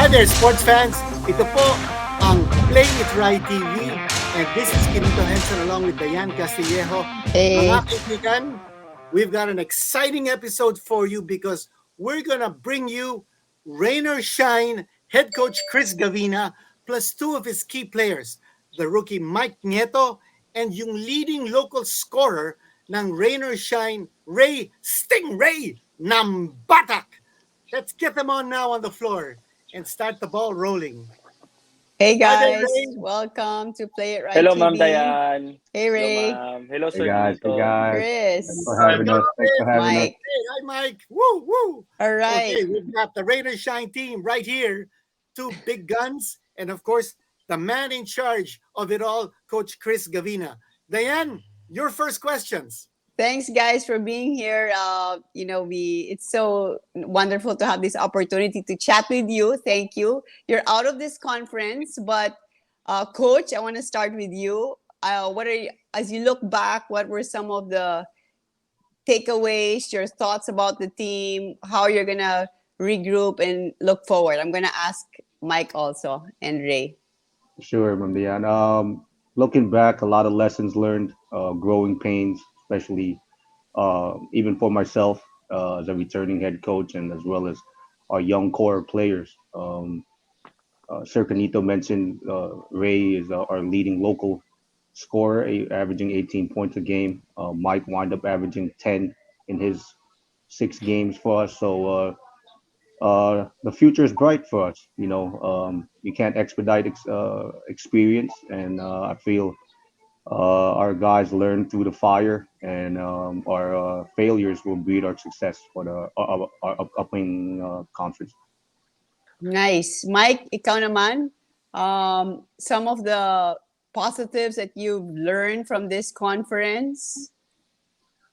Hi there, sports fans. Ito po ang Play It Right TV. And this is Nieto along with Diane Castillejo. Hey. Mga kaibigan, we've got an exciting episode for you because we're gonna bring you rain or shine head coach Chris Gavina plus two of his key players, the rookie Mike Nieto and yung leading local scorer ng rain or shine Ray Stingray Nambatac. Let's get them on now on the floor and start the ball rolling. Hey Hi there, guys, Ray. welcome to Play It Right Hello, TV. Ma'am Diane. Hey Ray. Hello, ma'am. Hello, Hey Sir guys, Nieto. Chris. Thanks for having us. Mike. Hey, hi, Mike. Woo, woo. All right. Okay, we've got the Rain or Shine team right here. Two big guns. And of course, the man in charge of it all, Coach Chris Gavina. Diane, your first questions. Thanks guys for being here. It's so wonderful to have this opportunity to chat with you. Thank you. You're out of this conference, but Coach, I want to start with you. As you look back, what were some of the takeaways, your thoughts about the team, how you're gonna regroup and look forward? I'm gonna ask Mike also and Ray. Sure, Ma'am Diane. Looking back, a lot of lessons learned, growing pains, especially even for myself as a returning head coach and as well as our young core players. Sir Canito mentioned Ray is our leading local scorer, averaging 18 points a game. Mike wound up averaging 10 in his 6 games for us. So the future is bright for us. You can't expedite experience, and I feel our guys learn through the fire, and our failures will breed our success for our upcoming conference. Nice. Mike, ikaw naman, some of the positives that you've learned from this conference?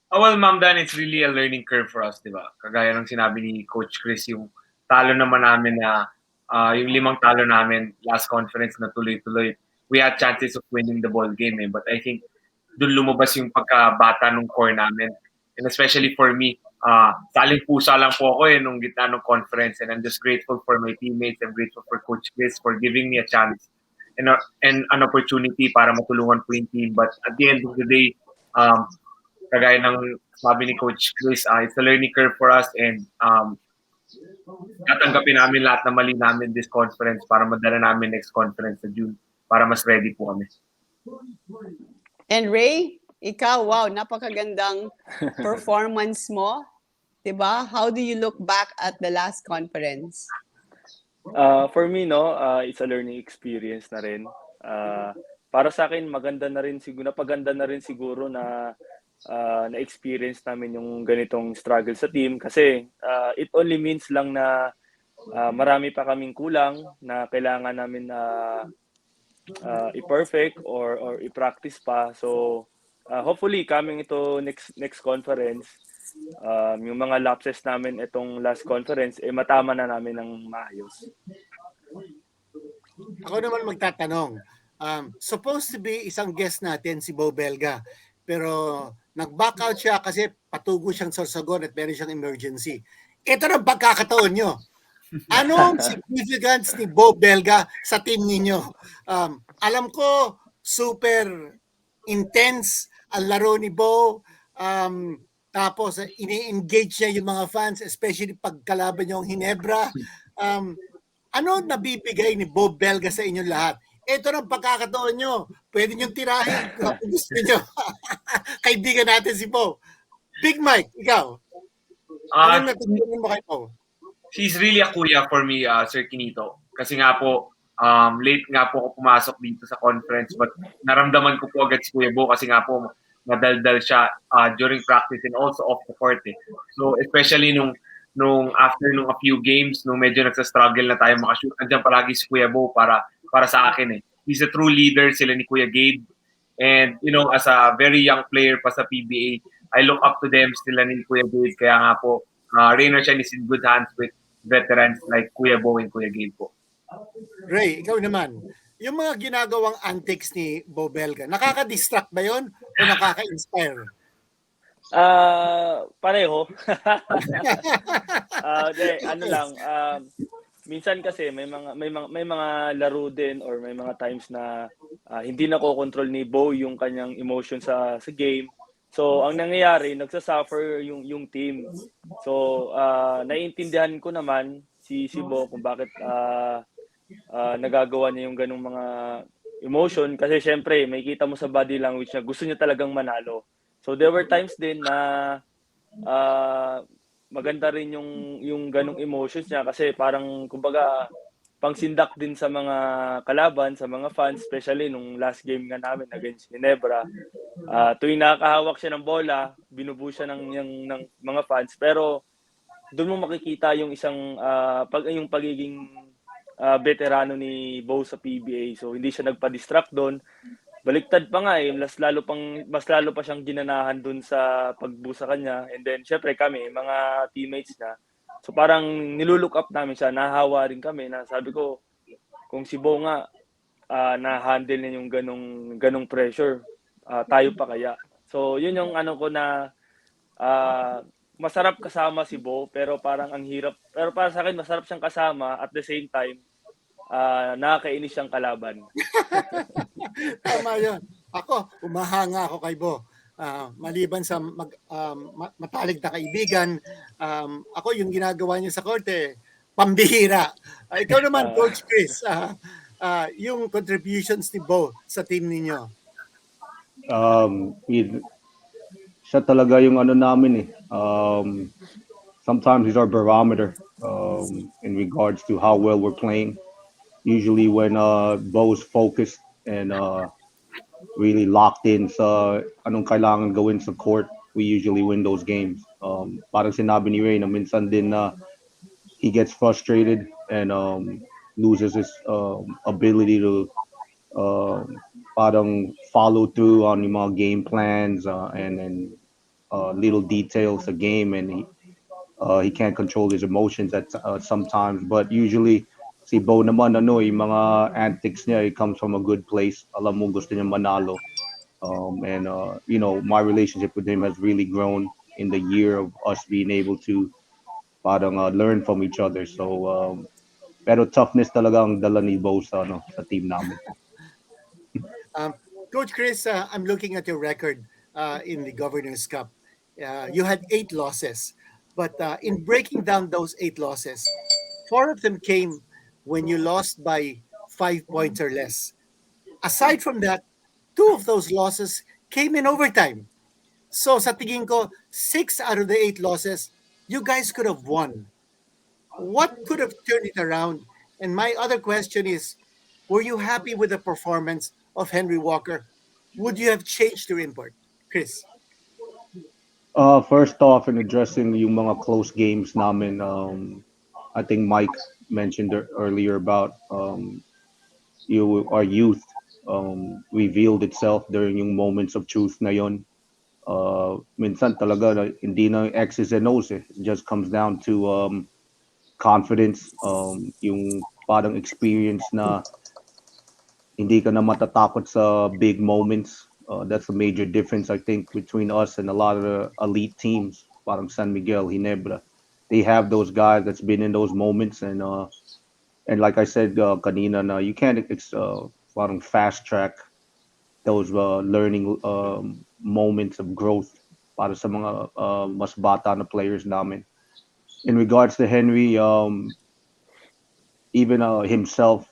Well, Ma'am Dan, it's really a learning curve for us, di ba? Kagaya ng sinabi ni Coach Chris, yung talo naman namin na, yung 5 talo namin last conference na tuloy-tuloy, we had chances of winning the ball game eh. But I think doon lumabas yung pagkabata ng core namin. And especially for me, saling pusa lang po ako nung gitna ng conference, and I'm just grateful for my teammates. I'm grateful for Coach Chris for giving me a chance and an opportunity para matulungan po yung team. But at the end of the day, kagaya ng sabi ni Coach Chris, it's a learning curve for us, and tatanggapin namin lahat na mali namin this conference para madala namin next conference sa June para mas ready po kami. And Ray, ikaw, wow, napakagandang performance mo. Diba? How do you look back at the last conference? For me, it's a learning experience na rin. Para sa akin, napaganda na rin siguro na na-experience namin yung ganitong struggle sa team kasi it only means lang na marami pa kaming kulang na kailangan namin i-perfect or i-practice pa. So hopefully coming ito next conference, yung mga lapses namin itong last conference matama na namin ng maayos. Ako naman magtatanong. Supposed to be isang guest natin si Bo Belga, pero nag-back out siya kasi patugo siyang sorsogon at meron siyang emergency. Ito na pagkakataon nyo. Anong significance ni Bo Belga sa team ninyo? Alam ko, super intense ang laro ni Bo. Tapos, ini-engage niya yung mga fans, especially pagkalaban niyo ang Hinebra. Ano nabibigay ni Bo Belga sa inyong lahat? Ito ng pagkakataon nyo. Pwede nyo tirahin kung gusto nyo. Kaibigan natin si Bo. Big Mike, ikaw. Anong natutunan mo kay Bo? He's really a kuya for me, Sir Canito. Kasi nga po, late nga po ako pumasok dito sa conference, but naramdaman ko po agad si Kuya Bo kasi nga po madaldal siya during practice and also off the court eh. So especially nung after a few games, nung medyo nagsa-struggle na tayo makashoot, andyan palagi si Kuya Bo para sa akin eh. He's a true leader, sila ni Kuya Gabe. And as a very young player pa sa PBA, I look up to them, sila ni Kuya Gabe. Kaya nga po, Rainer siya is in good hands with veterans like Kuya Bo and Kuya Gabe po. Ray, ikaw naman. Yung mga ginagawang antics ni Bo Belga, nakaka-distract ba yon o nakaka-inspire? Pareho. Ano lang, minsan kasi may mga laro din or may mga times na hindi nakokontrol ni Bo yung kanyang emotion sa game. So ang nangyayari, nagsasuffer yung team. So naiintindihan ko naman si Bo kung bakit nagagawa niya yung ganung mga emotion kasi syempre makikita mo sa body language niya gusto niya talagang manalo. So there were times din na ah, maganda rin yung ganung emotions niya kasi parang kumbaga pangsindak din sa mga kalaban, sa mga fans, especially nung last game nga namin against Ginebra. Tuwing nakakahawak siya ng bola, binubuo siya ng mga fans. Pero doon mo makikita yung isang yung pagiging veterano ni Bo sa PBA. So hindi siya nagpa-distract doon. Baliktad pa nga mas lalo pa siyang ginanahan doon sa pagbuo sa kanya. And then syempre kami, mga teammates niya. So parang nilulook up namin siya, nahahawa rin kami na sabi ko kung si Bo nga na-handle niya yung ganong pressure, tayo pa kaya. So yun yung ano ko na masarap kasama si Bo pero parang ang hirap. Pero para sa akin masarap siyang kasama at the same time nakakainis siyang kalaban. Tama yun. Ako, umahanga ako kay Bo. Maliban sa matalik na kaibigan, ako yung ginagawa niya sa korte, pambihira. Ikaw naman, Ah, Coach Chris, yung contributions ni Bo sa team ninyo. Siya talaga yung ano namin eh. Sometimes he's our barometer in regards to how well we're playing. Usually when Bo's focused and really locked in sa anong kailangan gawin sa court, we usually win those games. Parang sinabi ni Ray na minsan din na he gets frustrated and loses his ability to parang follow through on yung mga game plans and little details of game, and he can't control his emotions at sometimes. But usually si Bo naman ano, yung mga antics niya, it comes from a good place. Alam mo gusto niya manalo. And you know, my relationship with him has really grown in the year of us being able to parang learn from each other. So pero toughness talaga ang dala ni Bo sa ano sa team namin. Um, Coach Chris, I'm looking at your record in the Governor's Cup. You had 8 losses, but in breaking down those 8 losses, 4 of them came when you lost by 5 points or less. Aside from that, 2 of those losses came in overtime. So sa tingin ko, 6 out of the 8 losses, you guys could have won. What could have turned it around? And my other question is, were you happy with the performance of Henry Walker? Would you have changed your import? Chris. First off, in addressing yung mga close games namin, I think Mike mentioned earlier about our youth revealed itself during yung moments of truth na yon. Minsan talaga hindi na X's and O's eh. It just comes down to confidence, yung parang experience na hindi ka na matatakot sa big moments. That's a major difference, I think, between us and a lot of the elite teams, parang San Miguel, Ginebra. They have those guys that's been in those moments, and like I said kanina, na you can't parang fast track those learning moments of growth para sa mga mas bata na players namin. In regards to Henry, even himself,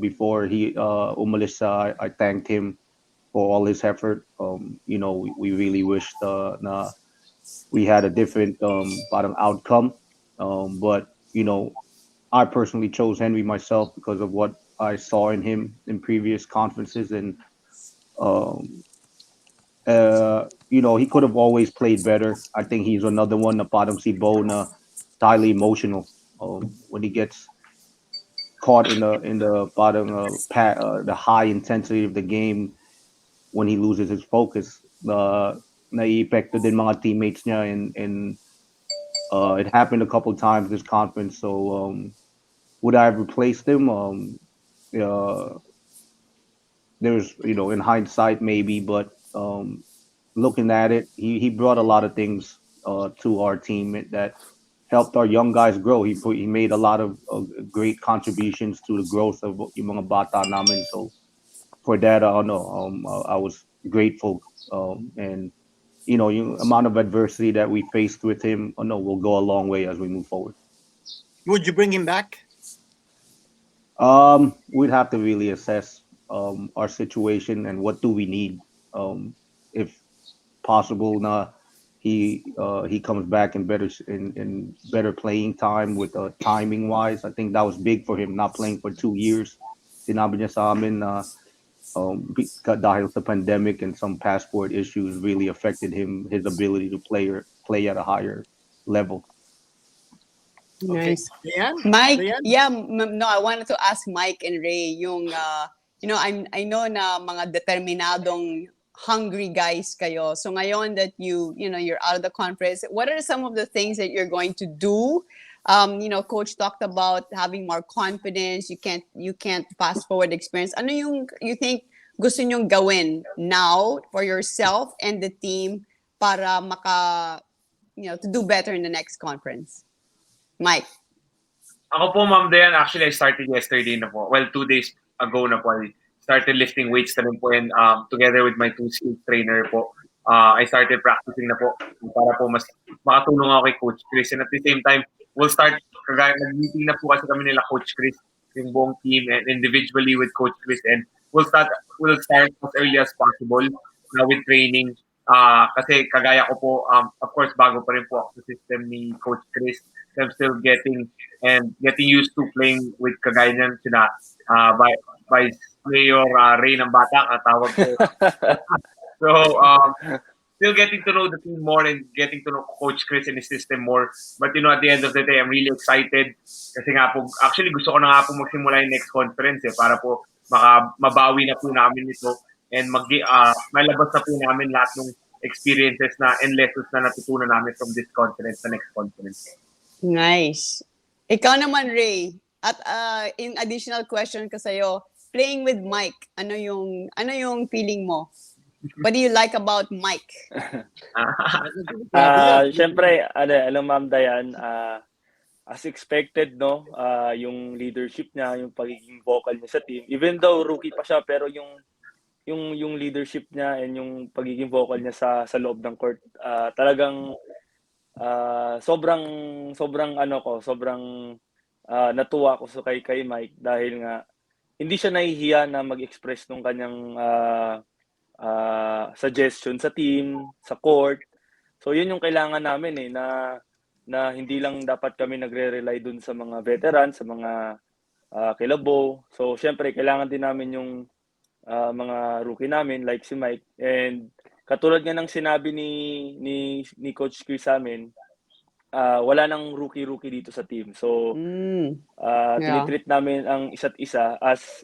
before he umalis, I thanked him for all his effort. We really wished na we had a different parang outcome. But I personally chose Henry myself because of what I saw in him in previous conferences, and um, he could have always played better. I think he's another one na parang si Bo na highly emotional when he gets caught in the bottom the high intensity of the game. When he loses his focus, naiepekto din mga teammates niya, and it happened a couple times this conference. So would I have replaced him? Uh, there's in hindsight maybe, but looking at it, he brought a lot of things to our team that helped our young guys grow. He made a lot of great contributions to the growth of yung mga bata namin. So for that, I was grateful. And the amount of adversity that we faced with him, will go a long way as we move forward. Would you bring him back? We'd have to really assess our situation and what do we need. If possible, he comes back in better playing time with timing wise. I think that was big for him, not playing for 2 years. Sinabi niya sa amin na dahil sa pandemic and some passport issues really affected his ability to play at a higher level. Okay. Nice. Rian? Mike, Rian? yeah, no, I wanted to ask Mike and Ray yung I know na mga determinadong hungry guys kayo. So ngayon that you're out of the conference, what are some of the things that you're going to do? Coach talked about having more confidence. You can't fast forward experience. Ano yung you think gusto nyong gawin now for yourself and the team para to do better in the next conference? Mike. Ako po, Ma'am Dayan, actually, I started yesterday na po. Well, 2 days ago na po. I started lifting weights na rin po and together with my 2 skilled trainer po, I started practicing na po para po mas makatulong ako kay Coach Chris. And at the same time, we'll start, nag-meeting na po kasi kami nila Coach Chris, yung buong team, and individually with Coach Chris. And we'll start as early as possible with training. Kasi kagaya ko po, of course, bago pa rin po ako sa system ni Coach Chris. I'm still getting used to playing with kagaya niyan sila Vice Mayor Ray Nambatac, tawag ko. So, still getting to know the team more and getting to know Coach Chris and his system more. But at the end of the day, I'm really excited kasi nga po, actually gusto ko na nga po magsimula yung next conference para po mabawi na po namin ito and malabas na po namin lahat ng experiences na and lessons na natutunan namin from this conference sa next conference. Nice. Ikaw naman, Ray. At in additional question ko sa'yo, playing with Mike, ano yung feeling mo? What do you like about Mike? Siyempre, Ma'am Dayan, as expected, no, yung leadership niya, yung pagiging vocal niya sa team, even though rookie pa siya, pero yung leadership niya and yung pagiging vocal niya sa loob ng court, talagang sobrang natuwa ko kay Mike dahil nga hindi siya nahihiya na mag-express ng kanyang suggestion sa team, sa court. So yun yung kailangan namin na hindi lang dapat kami nagre-rely dun sa mga veteran, sa mga kilabo. So syempre kailangan din namin yung mga rookie namin like si Mike, and katulad nga ng sinabi ni Coach Chris sa amin, wala nang rookie dito sa team. So, tinitreat namin ang isa't isa as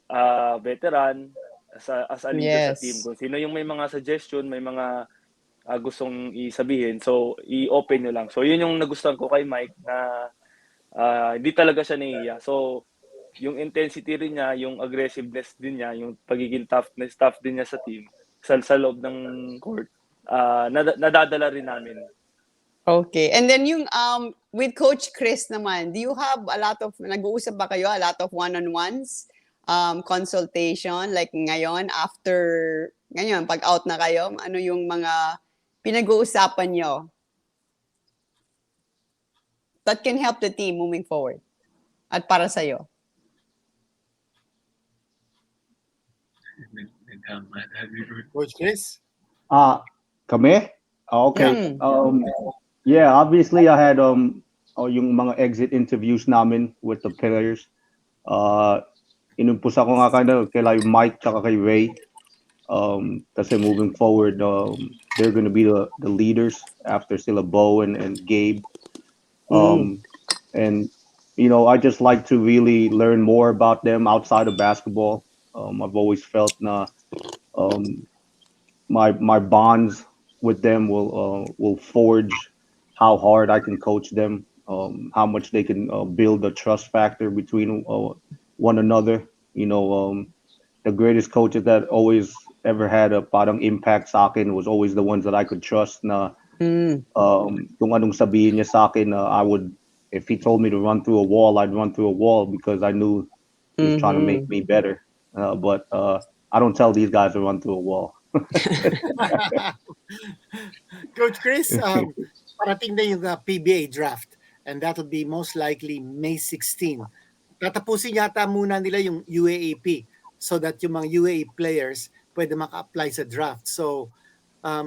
veteran, as a leader sa team. Kung sino yung may mga suggestion, may mga gustong isabihin, so i-open nyo lang. So, yun yung nagustuhan ko kay Mike na hindi talaga siya nahihiya. So, yung intensity rin niya, yung aggressiveness din niya, yung pagiging tough din niya sa team, sa loob ng court, nadadala rin namin. Okay. And then yung with Coach Chris naman, do you have nag-uusap ba kayo a lot of one-on-ones, consultation, like ngayon, pag out na kayo, ano yung mga pinag-uusapan nyo that can help the team moving forward at para sa'yo? Coach Chris? Kami? Okay. Yeah, obviously I had yung mga exit interviews namin with the players. Inumpusa ko nga kay Mike tsaka kay Ray. Kasi moving forward, they're going to be the leaders after sila Bo and Gabe. And I just like to really learn more about them outside of basketball. I've always felt na my bonds with them will forge how hard I can coach them, how much they can build a trust factor between one another. The greatest coaches that always ever had a parang impact sa akin was always the ones that I could trust na kung anong sabihin niya sa akin, I would if he told me to run through a wall, I'd run through a wall because I knew he was trying to make me better. But I don't tell these guys to run through a wall. Coach Chris, parating na yung PBA draft and that'll be most likely May 16. Tatapusin yata muna nila yung UAAP so that yung mga UAA players pwede maka-apply sa draft. So,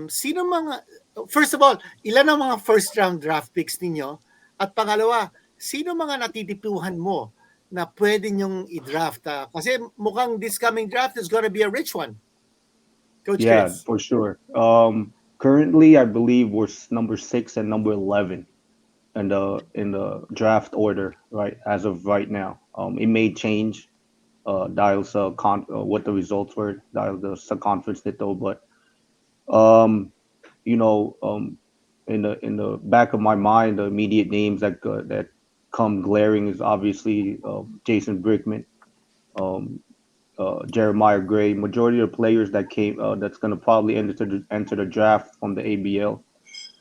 sino mga, first of all, ilan ang mga first round draft picks ninyo? At pangalawa, sino mga natitipuhan mo na pwede nyong i-draft? Kasi mukhang this coming draft is gonna be a rich one. Coach Yeah, Chris. for sure. Currently, I believe we're number 6 and number 11 in the draft order right as of right now. It may change. Dials what the results were. Dial the conference Nieto, but um, you know, in the back of my mind, the immediate names that come glaring is obviously Jason Brickman, um, Jeremiah Gray. Majority of the players that came that's going to probably enter the draft from the ABL.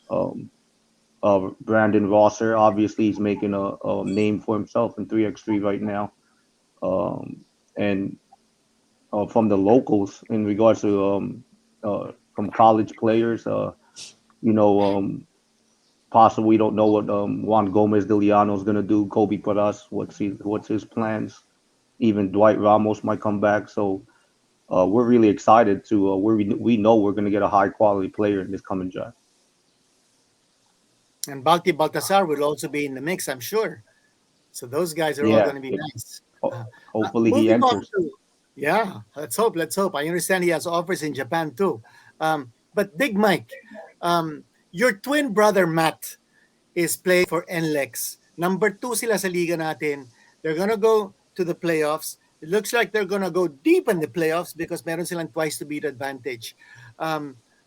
Um, Brandon Rosser, obviously, he's making a name for himself in 3x3 right now. And from the locals, in regards to from college players, you know, possibly we don't know what Juan Gomez de Liano is going to do. Kobe Paras, what's his plans? Even Dwight Ramos might come back. So we're really excited to we know we're going to get a high quality player in this coming draft. And Balti Baltasar will also be in the mix, I'm sure. So those guys are all Yeah, going to be nice. hopefully he Moving on enters. to, yeah, let's hope, let's hope. I understand he has offers in Japan too. But Big Mike, your twin brother Matt is playing for NLEX. Number 2 sila sa liga natin. They're gonna go to the playoffs. It looks like they're gonna go deep in the playoffs because meron silang twice to beat advantage.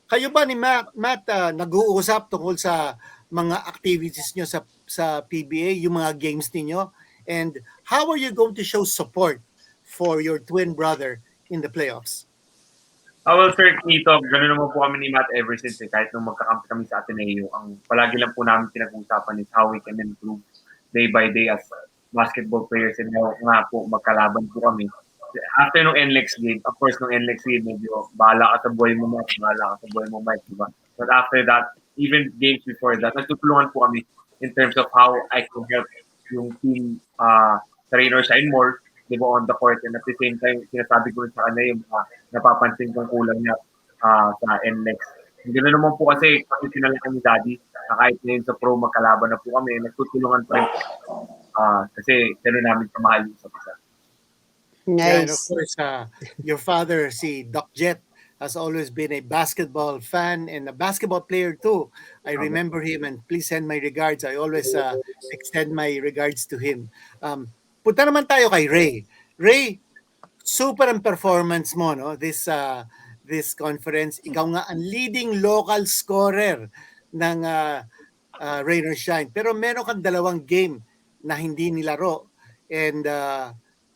Kayo ba ni Matt nag-uusap tungkol sa mga activities nyo sa PBA, yung mga games niyo? And how are you going to show support for your twin brother in the playoffs? Well, sir, Nieto, gano'n naman po kami ni Matt ever since. Kahit nung magkakampi kami sa Ateneo, ang palagi lang po namin pinag-uusapan is how we can improve day by day as basketball players. And nga po, magkalaban po kami. After nung NLEX game, of course, nung NLEX game, medyo bahala ka sa buhay mo, Matt, bahala ka sa buhay mo, Mike, diba? But after that, even games before that, nagtutulungan po kami in terms of how I can help yung team sa rain or shine more, di ba, on the court. And at the same time, sinasabi ko rin sa kanya yung napapansin kong kulang niya sa NLEX. Gano'n naman po kasi pinalaki ni Daddy na kahit ngayon sa pro magkalaban na po kami, nagtutulungan pa rin kasi gano'n namin kamahal yung isa't isa. Yeah, and of Nice. course, your father, si Doc Jet, has always been a basketball fan and a basketball player too. I remember him, and please send my regards. I always extend my regards to him. Punta naman tayo kay Ray. Ray, super ang performance mo, no? This conference. Ikaw nga ang leading local scorer ng Rain or Shine. Pero meron kang 2 game na hindi nilaro. And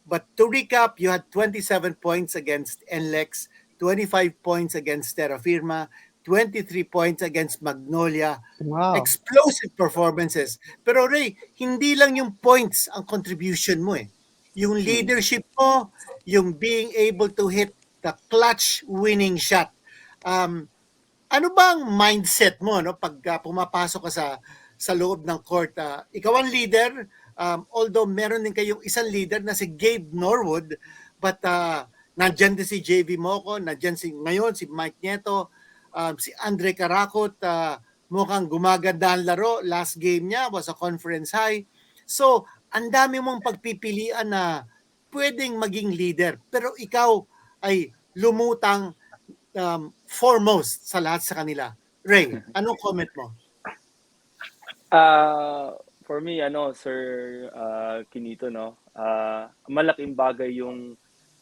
but to recap, you had 27 points against NLEX, 25 points against Terra Firma, 23 points against Magnolia. Wow. Explosive performances. Pero Ray, hindi lang yung points ang contribution mo eh. Yung leadership mo, yung being able to hit the clutch winning shot. Ano ba ang mindset mo no pag pumapasok ka sa loob ng court? Ikaw ang leader, although meron din kayong isang leader na si Gabe Norwood, but nandyan din si JV Moco, nandyan ngayon si Mike Nieto, si Andre Karakot, mukhang gumaganda ang laro. Last game niya was a conference high. So, ang dami mong pagpipilian na pwedeng maging leader. Pero ikaw ay lumutang foremost sa lahat sa kanila. Ray, anong comment mo? For me, Sir Kinito, no? Malaking bagay yung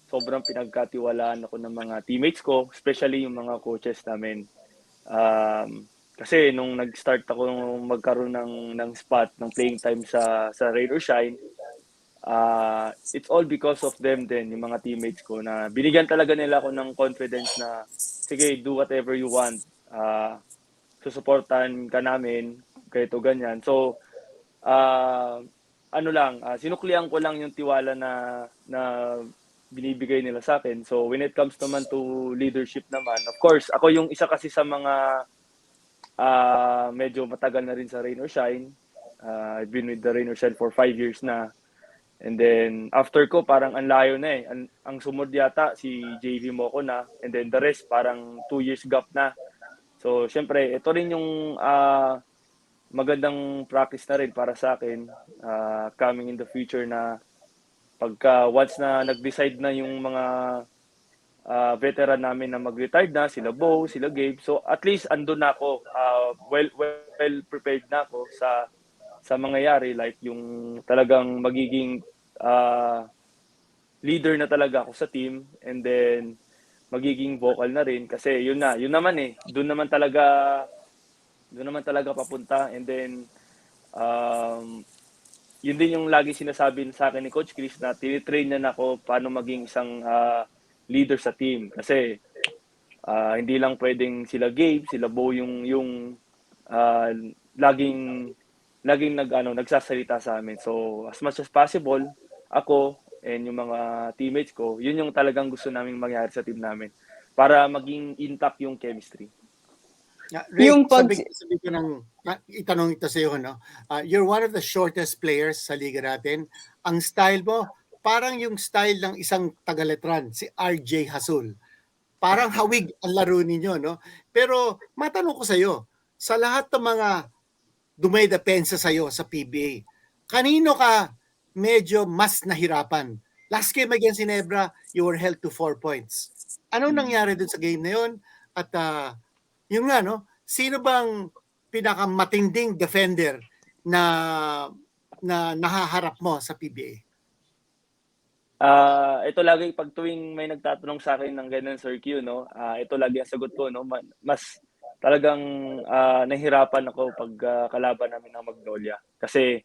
sobrang pinagkatiwalaan ako ng mga teammates ko, especially yung mga coaches namin. Kasi nung nag-start ako magkaroon ng spot, ng playing time sa Rain or Shine, it's all because of them din, yung mga teammates ko, na binigyan talaga nila ako ng confidence na, sige, do whatever you want. Susuportahan ka namin, ganito, ganyan. So, ano lang, sinuklian ko lang yung tiwala na binibigay nila sa akin. So when it comes naman to leadership naman, of course, ako yung isa kasi sa mga medyo matagal na rin sa Rain or Shine. I've been with the Rain or Shine for 5 years na. And then after ko parang ang layo na eh. Ang sumunod yata si JV Moco na, and then the rest parang 2 years gap na. So syempre ito rin yung magandang practice na rin para sa akin coming in the future na pagka once na nag-decide na yung mga veteran namin na mag-retire na, sila Bo, sila Gabe. So at least andun na ako, well prepared na ako sa mangyayari, like yung talagang magiging leader na talaga ako sa team, and then magiging vocal na rin kasi yun naman eh, doon naman talaga papunta. And then yun din yung lagi sinasabi sa akin ni Coach Chris na tinitrain na ako paano maging isang leader sa team, kasi hindi lang pwedeng sila Gabe, sila Bo yung laging nagsasalita sa amin. So as much as possible, ako and yung mga teammates ko, yun yung talagang gusto naming mangyari sa team namin para maging intact yung chemistry. Ray, Yung sabi ko itanong ito sa iyo, no? You're one of the shortest players sa liga natin. Ang style mo, parang yung style ng isang Tagaletran, si RJ Hasul. Parang hawig ang laro ninyo, no? Pero matanong ko sa iyo, sa lahat ng mga dumedepensa sa iyo sa PBA, kanino ka medyo mas nahirapan? Last game against Ginebra, you were held to 4 points. Anong nangyari dun sa game na yun? At yun nga, no? Sino bang pinakamatinding defender na nahaharap mo sa PBA? Ito lagi pag tuwing may nagtatanong sa akin ng ganun, Sir Q, no? Ito lagi ang sagot ko, no? Mas talagang nahirapan ako pag kalaban namin ng Magnolia. Kasi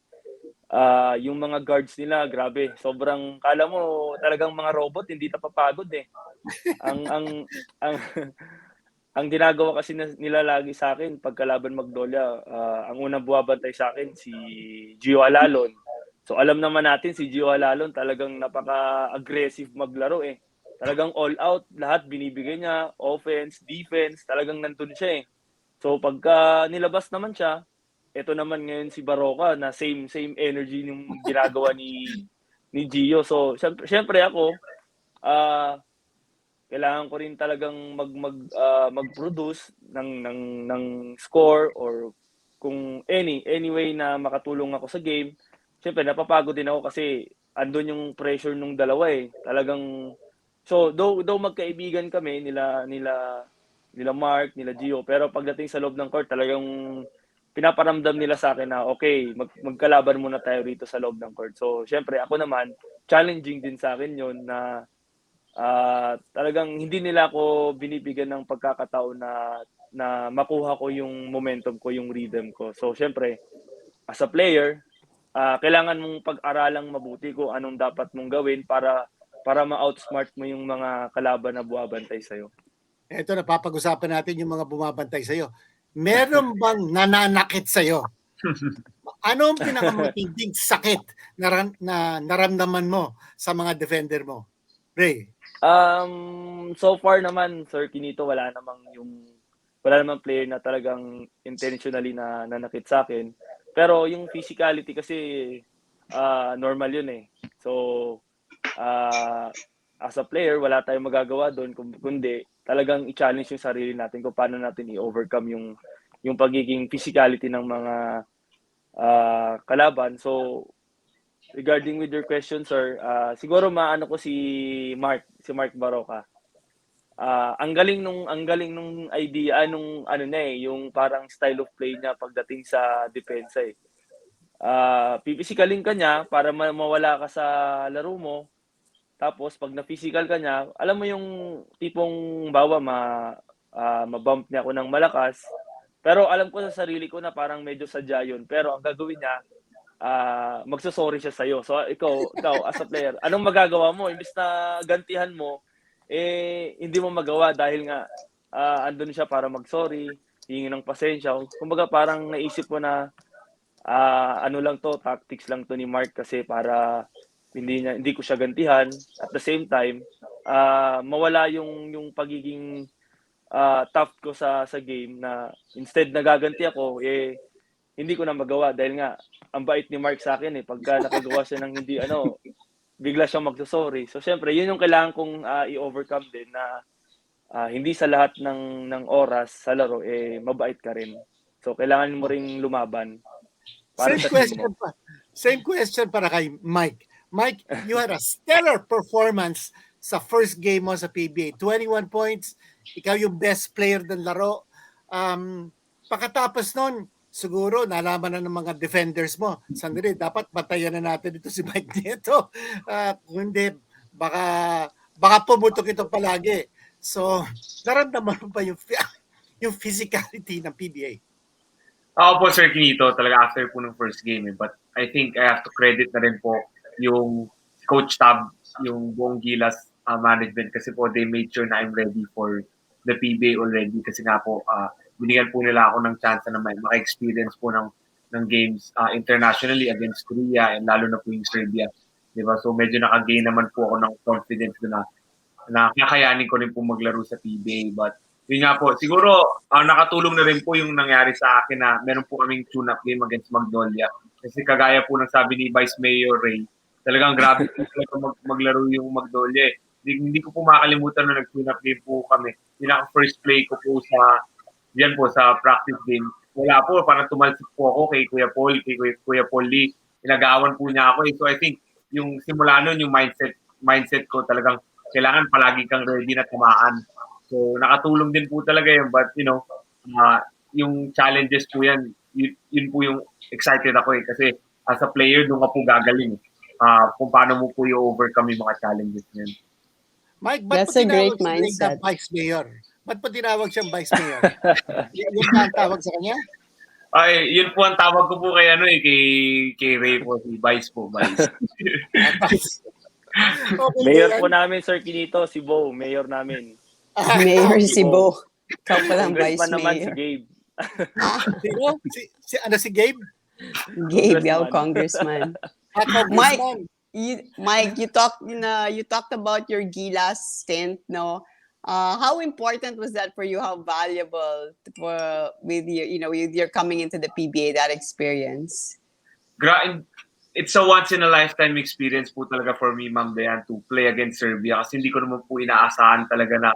yung mga guards nila, grabe, sobrang kala mo talagang mga robot, hindi napapagod eh. Ang ginagawa kasi nila lagi sa akin pag kalaban Magnolia, ang unang buwabantay sa akin si Gio Alalon. So alam naman natin si Gio Alalon talagang napaka-aggressive maglaro eh. Talagang all out, lahat binibigay niya, offense, defense, talagang nandun siya eh. So pagka nilabas naman siya, ito naman ngayon si Baroka na same energy yung ginagawa ni Gio. So syempre ako kailangan ko rin talagang mag-produce ng score, or kung any way na makatulong ako sa game. Syempre napapagod din ako kasi andun yung pressure nung dalawa eh. Talagang so though magkaibigan kami nila Mark, nila Gio, pero pagdating sa loob ng court talagang pinaparamdam nila sa akin na okay, magkalaban muna tayo rito sa loob ng court. So syempre ako naman challenging din sa akin yon na talagang hindi nila ako binibigyan ng pagkakataon na makuha ko yung momentum ko, yung rhythm ko. So syempre as a player, kailangan mong pag-aralang mabuti kung anong dapat mong gawin para ma-outsmart mo yung mga kalaban na buwabantay sa'yo. Ito, napapag-usapan natin yung mga bumabantay sa'yo. Meron bang nananakit sa'yo? Ano ang pinakamatinding sakit na naramdaman mo sa mga defender mo? Ray? So far naman, Sir Kinito, wala namang player na talagang intentionally na nanakit sa akin. Pero yung physicality kasi normal yun eh. So as a player, wala tayong magagawa doon kundi talagang i-challenge yung sarili natin kung paano natin i-overcome yung pagiging physicality ng mga kalaban. So regarding with your question, sir, siguro maano ko si Mark Baroka. Ang galing nung idea nung yung parang style of play niya pagdating sa depensa eh. Pipisikalin ka niya para mawala ka sa laro mo. Tapos pag na-physical ka niya, alam mo yung tipong bawa ma-bump niya ako ng malakas. Pero alam ko sa sarili ko na parang medyo sadya yun. Pero ang gagawin niya, magsusorry siya sa'yo. So ikaw as a player, anong magagawa mo? Imbis na gantihan mo, hindi mo magawa dahil nga andun siya para mag-sorry, hingi ng pasensya. Kumbaga parang naisip ko na ano lang 'to, tactics lang 'to ni Mark kasi para hindi ko siya gantihan. At the same time, mawala yung pagiging, tough ko sa game na instead nagaganti ako, hindi ko na magawa dahil nga ang bait ni Mark sa akin pagka nakagawa siya ng hindi ano, bigla siyang magso-sorry. So siyempre yun yung kailangan kong, i-overcome din na, hindi sa lahat ng oras sa laro, mabait ka rin. So kailangan mo ring lumaban para Same sa team question mo. pa. Same question para kay Mike. Mike, you had a stellar performance sa first game mo sa PBA. 21 points, ikaw yung best player ng laro. Pagkatapos nun, siguro nalaman na ng mga defenders mo, sandali, dapat batayan na natin ito si Mike Nieto. Kung hindi, baka pumutok ito palagi. So, naramdaman mo pa yung physicality ng PBA? Ako po, Sir Kinito, talaga after po ng first game. But I think I have to credit na rin po yung Coach Tab, yung buong Gilas management kasi po they made sure na I'm ready for the PBA already kasi nga po binigyan po nila ako ng chance na maka-experience po ng games internationally against Korea and lalo na po yung Serbia. Diba? So medyo naka-gain naman po ako ng confidence na kakayanin ko rin po maglaro sa PBA. But yun nga po, siguro nakatulong na rin po yung nangyari sa akin na meron po kaming tune-up game against Magnolia. Kasi kagaya po ng sabi ni Vice Mayor Ray, talagang grabe po talaga maglaro yung Magnolia. Hindi ko po makakalimutan na nag-tune-up game po kami. Pinaka-first play ko po yan po sa practice game. Wala po, parang tumalsik po ako kay Kuya Paul, kay Kuya Paul Lee. Inagawan po niya ako. So I think yung simula nun, yung mindset ko talagang kailangan palagi kang ready na tumaan. So, nakatulong din po talaga yun. But, yung challenges po yan, yun po yung excited ako Kasi as a player, doon ka po gagaling. Kung paano mo po i-overcome yung mga challenges niyan. Mike, ba't That's po a great tinawag si Ray na mindset. Vice Mayor? Ba't po tinawag siyang Vice Mayor? Yun ba ang tawag sa kanya? Ay, yun po ang tawag ko po kay Ray po, si Vice po, Vice. Vice. Okay, Mayor Dayan. po namin, Sir Kinito, si Bo, mayor namin. Mayor Si si Bo. Bo. Ikaw palang vice Congressman naman si mayor. Gabe. Sino? Si Gabe? Gabe, yaw, Congressman. congressman. Congressman. Mike, you talked about your Gilas stint, no? How important was that for you? How valuable with your coming into the PBA, that experience? It's a once in a lifetime experience po talaga for me, Ma'am Dayan, to play against Serbia kasi hindi ko naman po inaasahan talaga na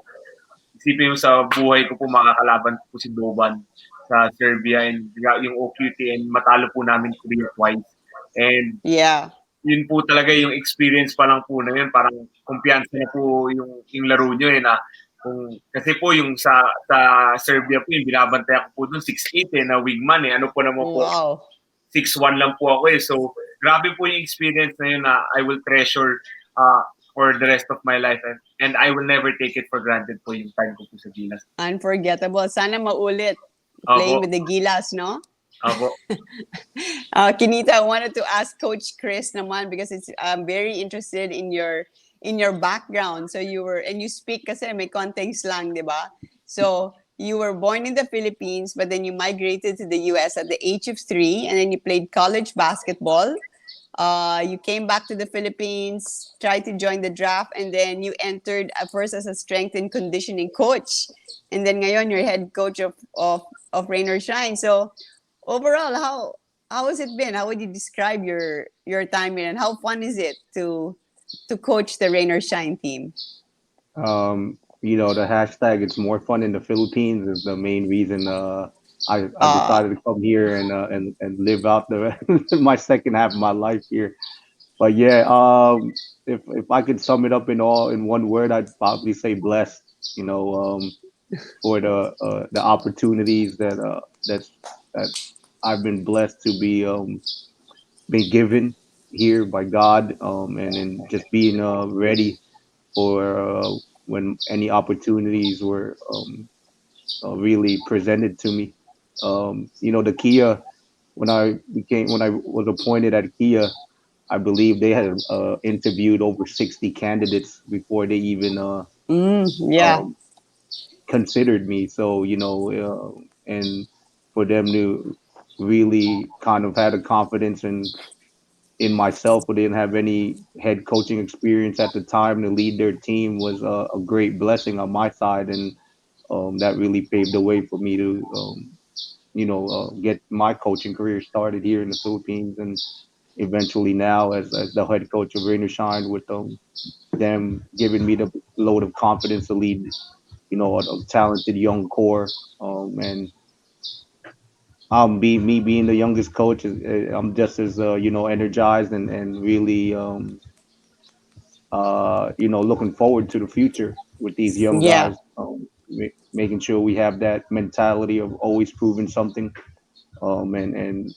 isipin mo sa buhay ko po makakalaban po si Boban sa Serbia and yung OQT and matalo po namin Korea twice. And Yeah. yun po talaga yung experience pa lang po na yun. Parang kumpiyansa na po yung laro nyo na kasi po yung sa Serbia po yung binabantay ako po dun 6'8" na wingman Ano po naman po Wow. 6'1" lang po ako So grabe po yung experience na yun na I will treasure for the rest of my life and I will never take it for granted po yung time ko po sa Gilas. Unforgettable. Sana maulit playing with the Gilas, no? Ako. Kinita, I wanted to ask Coach Chris naman because I'm very interested in your background. So you speak kasi may konting slang, di ba? So you were born in the Philippines, but then you migrated to the US at the age of 3, and then you played college basketball. You came back to the Philippines, tried to join the draft, and then you entered at first as a strength and conditioning coach, and then ngayon you're head coach of Rain or Shine. So overall, how has it been? How would you describe your time here, and how fun is it to coach the Rain or Shine team? The hashtag "It's more fun in the Philippines" is the main reason I decided to come here and live out my second half of my life here. But yeah, if I could sum it up in one word, I'd probably say blessed. For the opportunities that I've been blessed to be given here by God, and just being ready for when any opportunities were really presented to me. The Kia, when I was appointed at Kia, I believe they had interviewed over 60 candidates before they even considered me. So and for them to really kind of had a confidence in myself, who didn't have any head coaching experience at the time, to lead their team was a great blessing on my side, and that really paved the way for me to get my coaching career started here in the Philippines, and eventually now as the head coach of Rain or Shine, with them giving me the load of confidence to lead, a talented young core. And me being the youngest coach, I'm just as energized and really looking forward to the future with these young Yeah. guys. Making sure we have that mentality of always proving something, and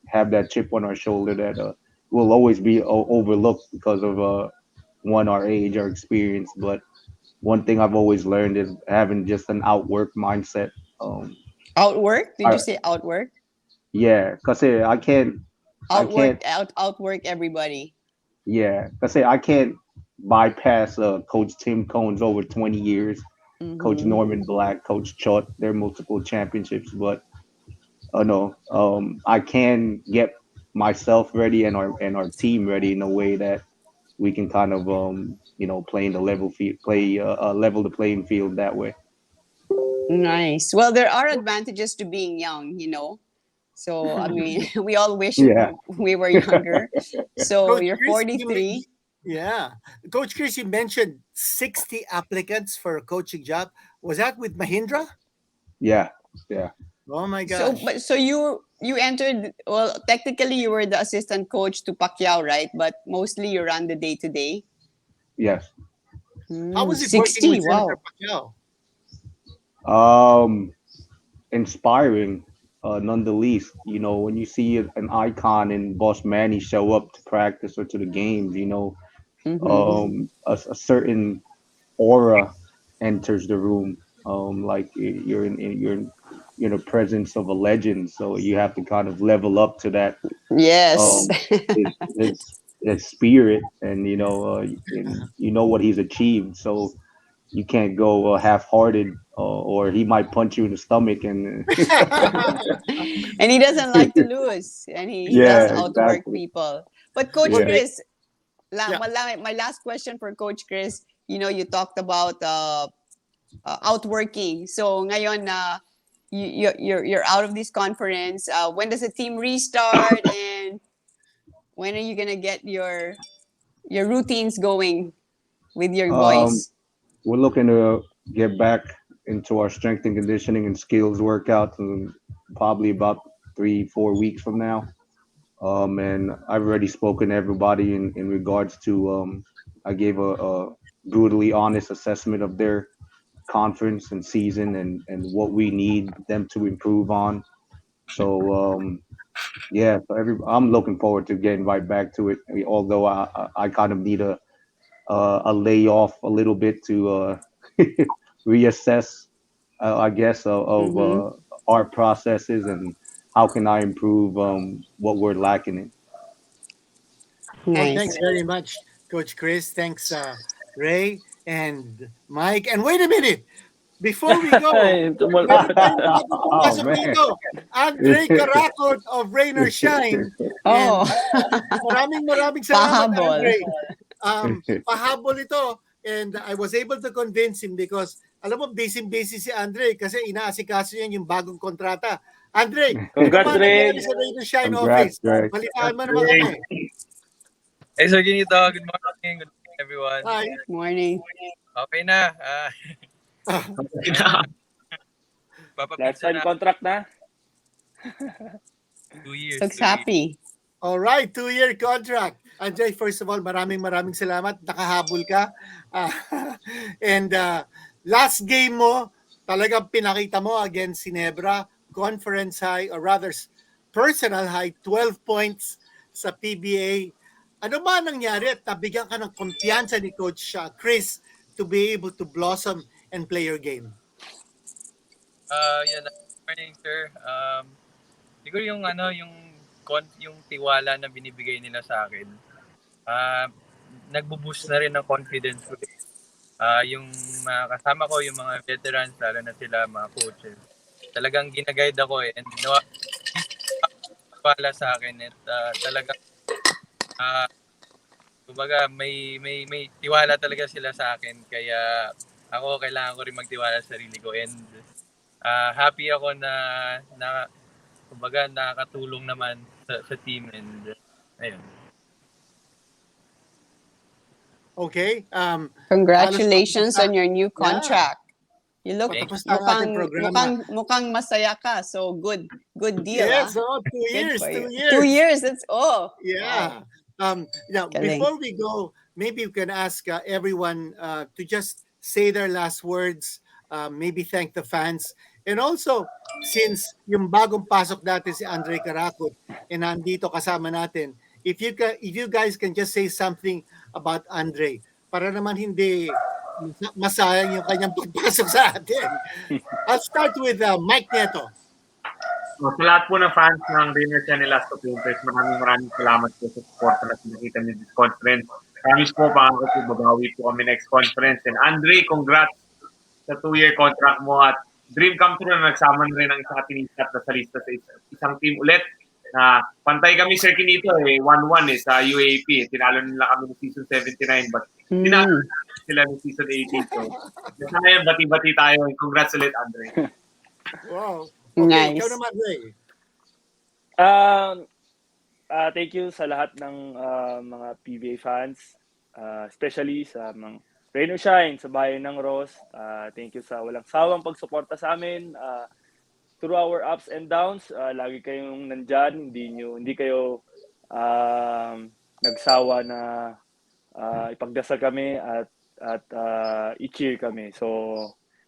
have that chip on our shoulder that will always be overlooked because of one, our age, our experience. But one thing I've always learned is having just an outwork mindset. Um, Outwork? Did I, you say outwork? yeah, cause I can't, Outwork everybody. yeah, cause I can't bypass Coach Tim Cohn's over 20 years, Coach Mm-hmm. Norman Black, Coach Chut, their multiple championships, but no, I can get myself ready and our team ready in a way that we can kind of play in the level the playing field that way. Nice. Well, there are advantages to being young. So, I mean, we all wish Yeah. we were younger. So, Coach you're Chris, 43. yeah. Coach Chris, you mentioned 60 applicants for a coaching job. Was that with Mahindra? Yeah. Yeah. Oh my So, gosh. but so you entered, well, technically you were the assistant coach to Pacquiao, right? But mostly you ran the day to day. Yes. How was it working 60. with Senator Wow. Pacquiao? Um, Inspiring, none the least. When you see an icon in Boss Manny show up to practice or to the games, Mm-hmm. a certain aura enters the room. Like you're in the presence of a legend, so you have to kind of level up to that. Yes. Um, his spirit, and you know what he's achieved, so you can't go half-hearted, or he might punch you in the stomach, and And he doesn't like to lose, and he does yeah, outwork exactly. people. But Coach What's Yeah. like, Chris, yeah. my last question for Coach Chris, you talked about outworking. So ngayon na you're out of this conference, when does the team restart, and when are you gonna get your routines going with your Um, boys? we're looking to get back into our strength and conditioning and skills workouts in probably about 3-4 weeks from now. And I've already spoken to everybody in regards to, I gave a brutally honest assessment of their conference and season, and what we need them to improve on. So yeah, so I'm looking forward to getting right back to it. Although I kind of need a layoff a little bit to reassess, I guess, of Mm-hmm. our processes and how can I improve what we're lacking in. Well, thanks Nice. very much, Coach Chris. Thanks, Ray and Mike. And wait a minute. Before we go, Ay, tumal meron tayong bagong Oh pumasok man. dito. Andre Karakot of Rain or Shine. Oh. And maraming salamat, Pahabol. Andre. Pahabol ito. And I was able to convince him because, alam mo, busy-busy si Andre kasi inaasikaso niya yung bagong kontrata. Andre, ano ba Congrats, nangyari Ray. sa Rain or Shine Congrats, office? Greg. Balitaan mo naman kami. Hey, Sir Nieto, good morning. Good morning, everyone. Hi. Morning. Okay na. Papapizza Lifetime na contract na. 2 years. Looks happy. All right, 2-year contract. Andre, first of all, maraming salamat. Nakahabol ka. Ah, and last game mo, talagang pinakita mo against Ginebra, conference high, or rather personal high, 12 points sa PBA. Ano ba nangyari at nabigyan ka ng kumpiyansa ni Coach Chris to be able to blossom and play your game? Good morning, sir. Siguro yung tiwala na binibigay nila sa akin. Nagbo-boost na rin ng confidence ko. Yung mga kasama ko, yung mga veterans, lalo na sila, mga coaches. talagang ginaguide ako and wala sa akin at talagang kumbaga may tiwala talaga sila sa akin kaya ako kailangan ko rin magtiwala sa sarili ko and happy ako na kumbaga nakakatulong naman sa team and ayun. Okay. Congratulations halos on your new contract. You look patapos na ang ating programa. mukhang masaya ka. So good deal. Yes, Ah. 2 years, For 2 you. years. 2 years. That's Yeah. Wow. Galing. Before we go, maybe we can ask everyone to just say their last words, maybe thank the fans. And also, since yung bagong pasok natin si Andre Karakot and nandito kasama natin, if you guys can just say something about Andre para naman hindi masayang yung kanyang pagpasok sa atin. I'll start with Mike Nieto. Sa lahat po ng fans ng Rainer Channel Last of Painters, maraming salamat po sa support na nakita niyo this conference. Promise po, pangako po, babawi po kami next conference. And Andre, congrats sa 2-year contract mo at dream come true na nagsama na rin ang isang atinista at nasa lista sa isang team ulit. Na pantay kami, Sir Kinito, 1-1 sa UAP. Tinalo nila kami ng season 79 but tinalo sila ng season 18. So, sa ngayon, bati-bati tayo. Congrats ulit, Andre. Wow. Okay, Nice. ikaw naman, Ray. Thank you sa lahat ng mga PBA fans, especially sa mga Rain or Shine, sa bayan ng Ross. Thank you sa walang sawang pagsuporta sa amin. Through our ups and downs, lagi kayong nandyan. Hindi kayo nagsawa na ipagdasal kami at i-cheer kami. So,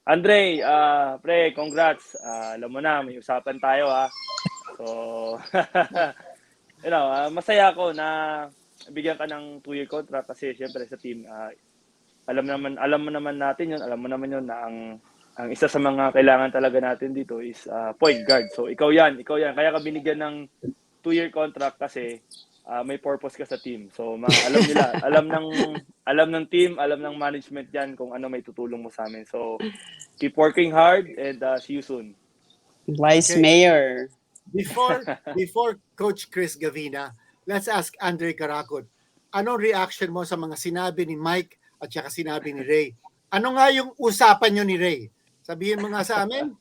Andre, pre, congrats. Alam mo na, may usapan tayo ha. So, masaya ako na bigyan ka ng 2-year contract kasi syempre sa team, alam mo naman natin yun, alam mo naman yun na ang isa sa mga kailangan talaga natin dito is point guard. So, ikaw yan. Kaya ka binigyan ng 2-year contract kasi may purpose ka sa team. So, alam nila, alam ng team, alam ng management yan kung ano may tutulong mo sa amin. So, keep working hard and see you soon. Vice Okay. Mayor. Before Coach Chris Gavina, let's ask Andre Karakot. Anong reaction mo sa mga sinabi ni Mike at saka sinabi ni Ray? Ano nga yung usapan nyo ni Ray? Sabihin mo nga sa amin.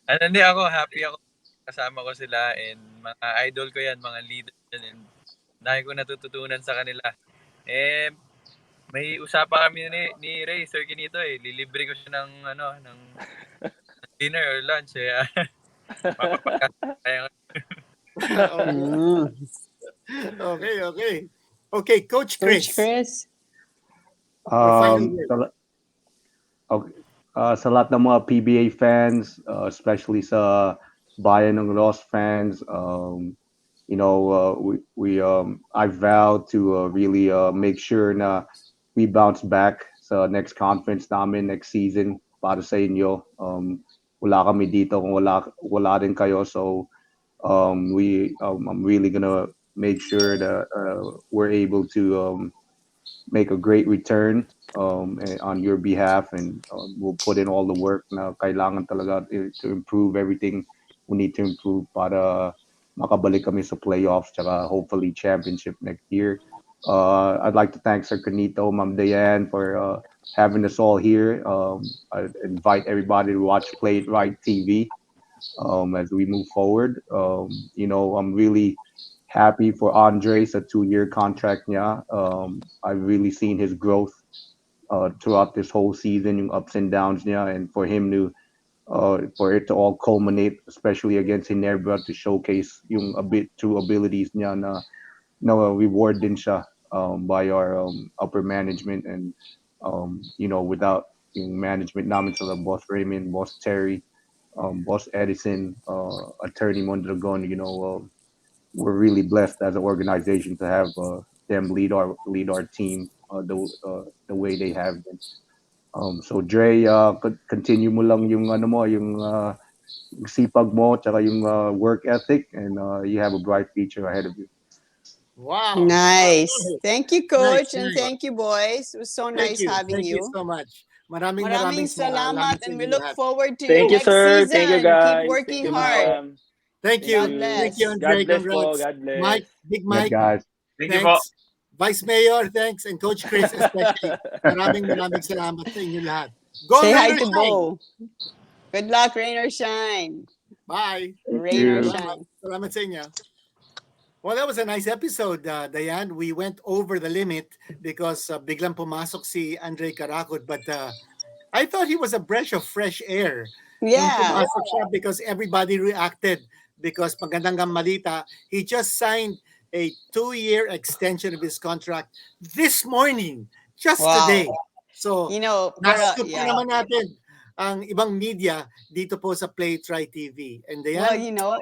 Hindi ako, happy ako. Kasama ko sila and mga idol ko yan, mga leader yan and dahil ko natututunan sa kanila. May usapan kami ni Ray, Sir Kinito lilibre ko siya ng dinner or lunch mapapagkakaya. Okay. Okay, Coach Chris. Coach Chris. Sa lahat ng mga PBA fans, especially sa bayan ng Ross fans, I vow to really make sure na we bounce back sa next conference namin next season para sa inyo. Wala kami dito kung wala din kayo. So I'm really gonna make sure that we're able to make a great return on your behalf, and we'll put in all the work na kailangan talaga to improve everything we need to improve para makabalik kami sa playoffs tsaka hopefully championship next year. I'd like to thank Sir Canito, Ma'am Diane for having us all here. I invite everybody to watch Play It Right TV as we move forward. I'm really happy for Andres, a 2-year contract niya. I've really seen his growth throughout this whole season, yung ups and downs niya, and for him to for it to all culminate, especially against Ginebra, to showcase yung true abilities niya na reward din siya by our upper management, and without yung management namin sila Boss Raymond, Boss Terry, Boss Edison, Attorney Mondragon, we're really blessed as an organization to have them lead our team the way they have been. So Dre, continue mo lang yung sipag mo tsaka yung work ethic, and you have a bright future ahead of you. Wow. Nice. Wow. Thank you, Coach, Nice. and thank you, boys. It was so nice having Thank you you. so much. Maraming salamat sa and we inyo look lahat. forward to your Thank you, next sir. Thank you, season. Keep guys. working Thank you, hard. ma'am. Thank Thank you. God you. bless. Thank you, God Andre. bless po. Congrats. God bless. Mike, Big Yes, Mike, guys. Thank you po. thanks. Vice Mayor, thanks. And Coach Chris especially. Maraming salamat sa inyo lahat. Go Say hi Rain or to Shine! Bo. Good luck, rain or shine. Bye! Rain or you. shine. Salamat sa inyo. Well, that was a nice episode, Diane. We went over the limit because biglang pumasok si Andre Caracot, but I thought he was a breath of fresh air. Nung Yeah. pumasok siya because everybody reacted because magandang malita, he just signed a 2-year extension of his contract this morning, just Wow. today. So, You know, nascoop yeah. naman natin ang ibang media dito po sa Play Try TV. And Well, Diane, you know,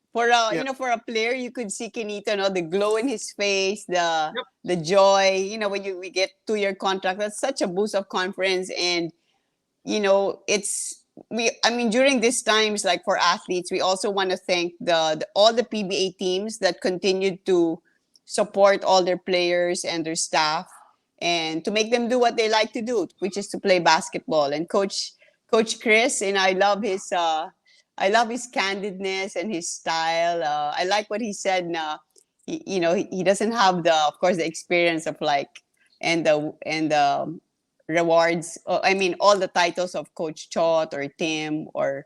for a Yeah. for a player, you could see Kenito, no, the glow in his face, Yep. the joy. You know, when we get 2-year contract, that's such a boost of confidence. And you know, I mean, during these times, like for athletes, we also want to thank all the PBA teams that continued to support all their players and their staff, and to make them do what they like to do, which is to play basketball. And Coach Chris, and I love his candidness and his style. I like what he said. You know, he doesn't have of course, the experience of like and the rewards. I mean, all the titles of Coach Chot or Tim or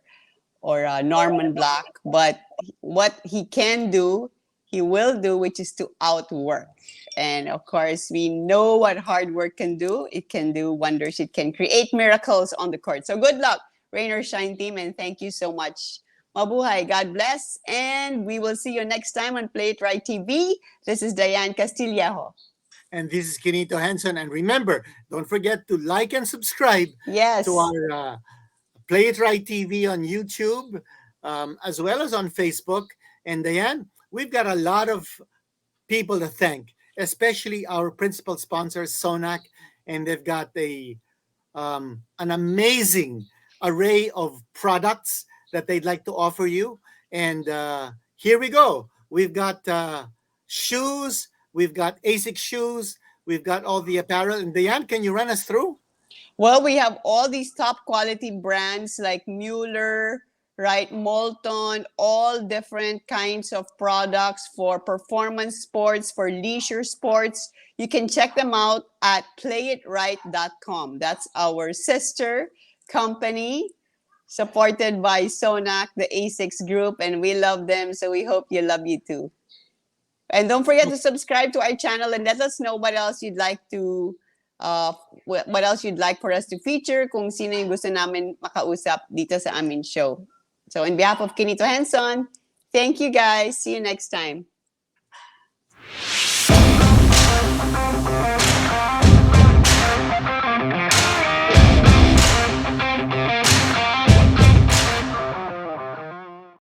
Norman Black, but what he can do, he will do, which is to outwork. And of course, we know what hard work can do. It can do wonders. It can create miracles on the court. So good luck, Rain or Shine team, and thank you so much. Mabuhay, God bless, and we will see you next time on Play It Right TV. This is Diane Castillejo. and this is Kenito Hanson. And remember, don't forget to like and subscribe Yes. to our Play It Right TV on YouTube, as well as on Facebook. And Diane, we've got a lot of people to thank, especially our principal sponsors, Sonac, and they've got an amazing array of products that they'd like to offer you. And here we go. We've got shoes, we've got ASIC shoes, we've got all the apparel. And Diane, can you run us through? Well, we have all these top quality brands like Mueller, right? Molton, all different kinds of products for performance sports, for leisure sports. You can check them out at playitright.com. That's our sister company supported by Sonac, the A6 group, and we love them. So we hope you love you too. And don't forget to subscribe to our channel and let us know what else you'd like to what else you'd like for us to feature, kung sino yung gusto namin makausap dito sa amin show. So on behalf of Kenito Hanson, thank you guys. See you next time.